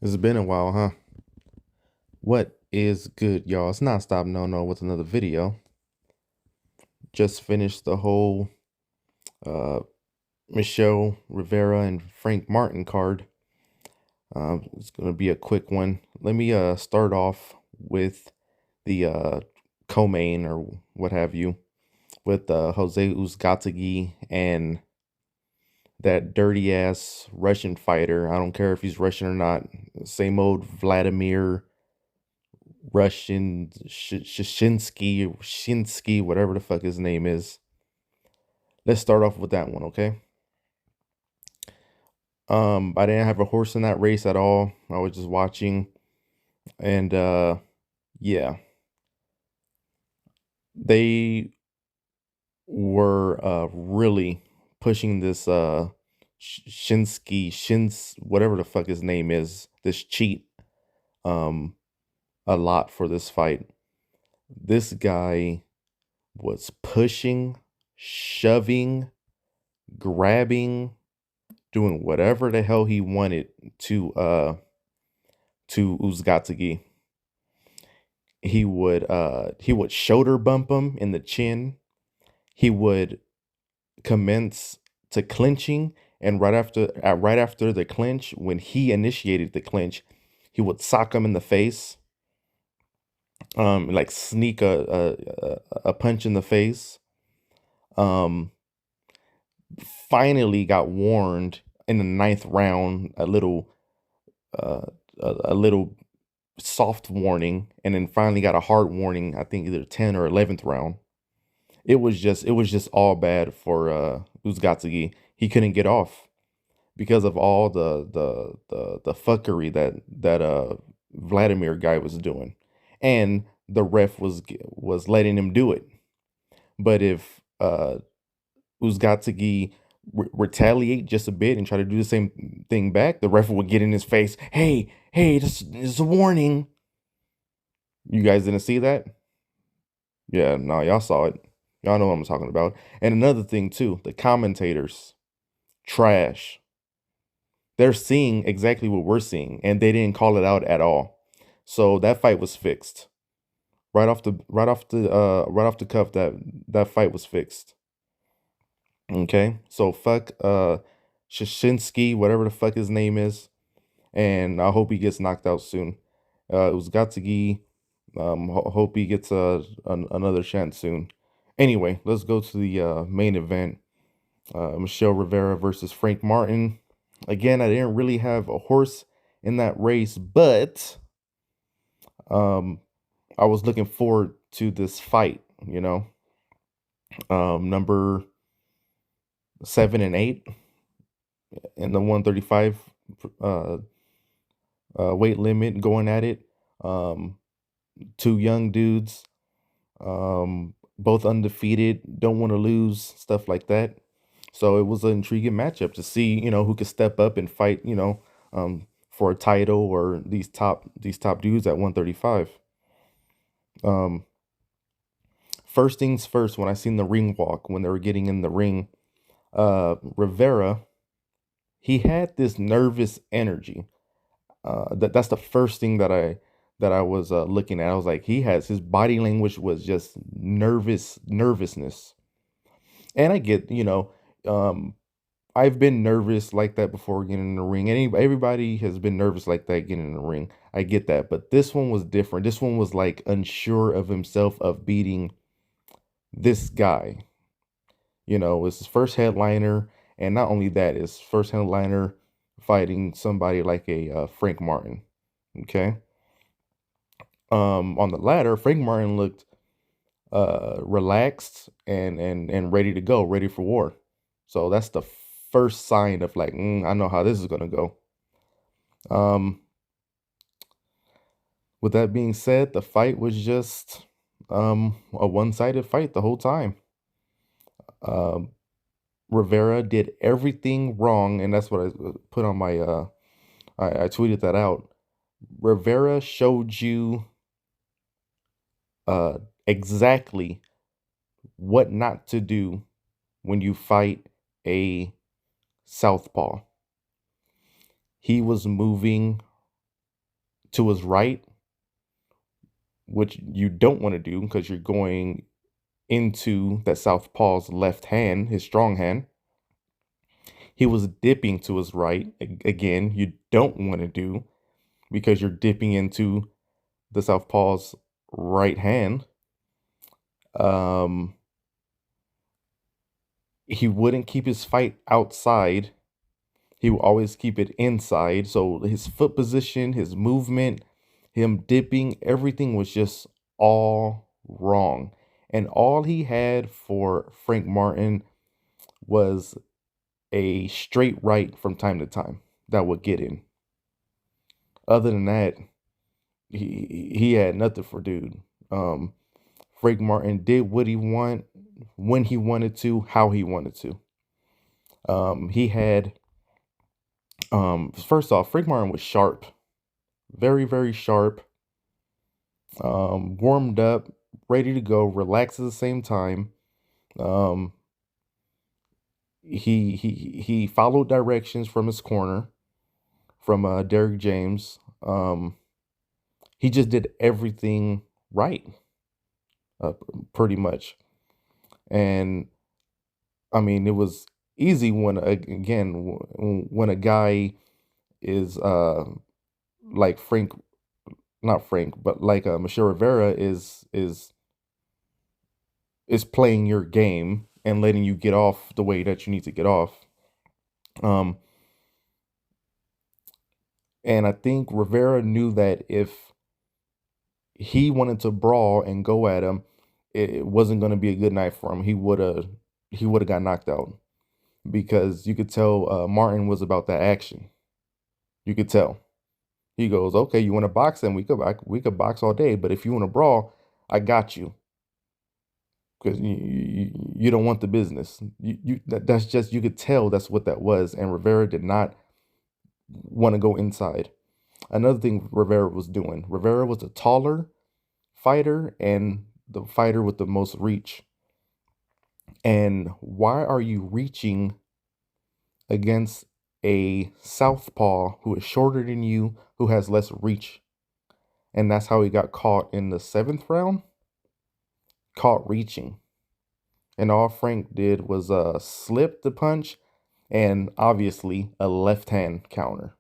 It's been a while, huh? What is good, y'all? It's not stop no with another video. Just finished the whole uh Michelle Rivera and Frank Martin card. It's gonna be a quick one. Let me start off with the co-main or what have you with Jose Uzcategui and that dirty ass Russian fighter. I don't care if he's Russian or not. Same old Vladimir Russian Shinsky, whatever the fuck his name is. Let's start off with that one, okay? I didn't have a horse in that race at all. I was just watching, and yeah, they were really pushing this Shins whatever the fuck his name is, this cheat um a lot for this fight. This guy was pushing, shoving, grabbing, doing whatever the hell he wanted to Uzgatagi. He would shoulder bump him in the chin. He would commence to clinching, and right after the clinch, when he initiated the clinch, he would sock him in the face, like sneak a punch in the face. Um, Finally got warned in the ninth round, uh, a little soft warning, and then finally got a hard warning. I think either 10 or 11th round. It was just all bad for Uzgatsugi. He couldn't get off because of all the fuckery that Vladimir guy was doing, and the ref was letting him do it. But if Uzgatsugi retaliate just a bit and try to do the same thing back, the ref would get in his face. Hey, this is a warning. You guys didn't see that? Yeah, no, y'all saw it. Y'all know what I'm talking about. And another thing too, the commentators, trash. They're seeing exactly what we're seeing, and they didn't call it out at all. So that fight was fixed. Right off the cuff, that fight was fixed. Okay. So fuck Shashinsky, whatever the fuck his name is. And I hope he gets knocked out soon. It was Gatsugi. Hope he gets another chance soon. Anyway, let's go to the main event. Michelle Rivera versus Frank Martin. Again, I didn't really have a horse in that race, but um, I was looking forward to this fight. Number 7 and 8 in the 135 uh, weight limit, going at it. Um, Two young dudes, both undefeated, don't want to lose, stuff like that. So it was an intriguing matchup to see, who could step up and fight, for a title, or these top dudes at 135. Um, First things first, when I seen the ring walk, when they were getting in the ring, Rivera, he had this nervous energy. That's the first thing that I was looking at. I was like, his body language was just nervousness. And I get, um, I've been nervous like that before getting in the ring. Everybody has been nervous like that getting in the ring. I get that, but this one was different. This one was like unsure of himself of beating this guy. It's his first headliner, and not only that, it's first headliner fighting somebody like a Frank Martin. Okay. On the ladder, Frank Martin looked relaxed and ready to go, ready for war. So that's the first sign of like, I know how this is gonna go. Um, with that being said, the fight was just a one-sided fight the whole time. Um, Rivera did everything wrong, and that's what I put on my I tweeted that out. Rivera showed you uh exactly what not to do when you fight a southpaw. He was moving to his right, which you don't want to do because you're going into that southpaw's left hand, his strong hand. He was dipping to his right. Again, you don't want to do because you're dipping into the southpaw's right hand. Um, he wouldn't keep his fight outside. He would always keep it inside. So his foot position, his movement, him dipping, everything was just all wrong. And all he had for Frank Martin was a straight right from time to time that would get in. Other than that, he had nothing for dude. Um, Frank Martin did what he want, when he wanted to, how he wanted to. He had first off, Frank Martin was sharp, very very sharp. Warmed up, ready to go, relaxed at the same time. Um, he followed directions from his corner from Derrick James. He just did everything right, uh, pretty much. And I mean, it was easy when again when a guy is like Frank, not Frank, but like Michelle Rivera is playing your game and letting you get off the way that you need to get off. Um, and I think Rivera knew that if he wanted to brawl and go at him, it wasn't going to be a good night for him. He would have got knocked out because you could tell Martin was about that action. You could tell. He goes, "Okay, you want to box, and we could box all day, but if you want to brawl, I got you because you don't want the business. That's just you could tell that's what that was, and Rivera did not want to go inside. Another thing Rivera was doing. Rivera was a taller fighter and the fighter with the most reach. And why are you reaching against a southpaw who is shorter than you, who has less reach? And that's how he got caught in the seventh round, caught reaching. And all Frank did was slip the punch and obviously a left hand counter.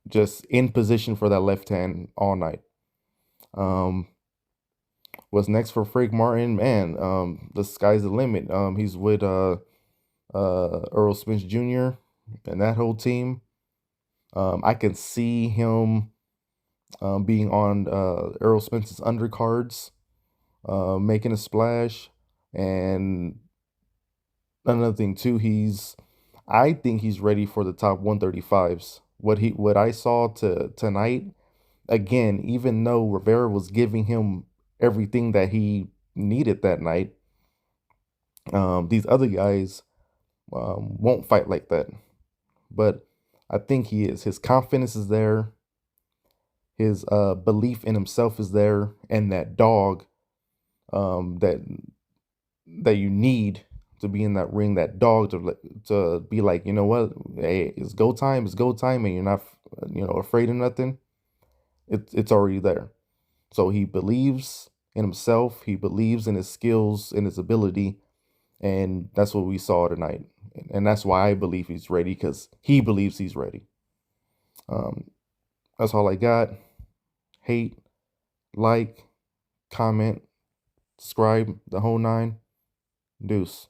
Just in position for that left hand all night. Um, what's next for Frank Martin? Man, the sky's the limit. He's with Earl Spence Jr. and that whole team. I can see him being on Earl Spence's undercards, making a splash. And another thing too, I think he's ready for the top 135s. What I saw tonight, again, even though Rivera was giving him everything that he needed that night, these other guys won't fight like that. But I think he is. His confidence is there. His belief in himself is there, and that dog that you need to be in that ring, that dog to be like, you know what, hey, it's go time, and you're not, afraid of nothing. It's already there. So he believes in himself. He believes in his skills and his ability, and that's what we saw tonight. And that's why I believe he's ready, because he believes he's ready. Um, that's all I got. Hate, like, comment, subscribe, the whole nine. Deuce.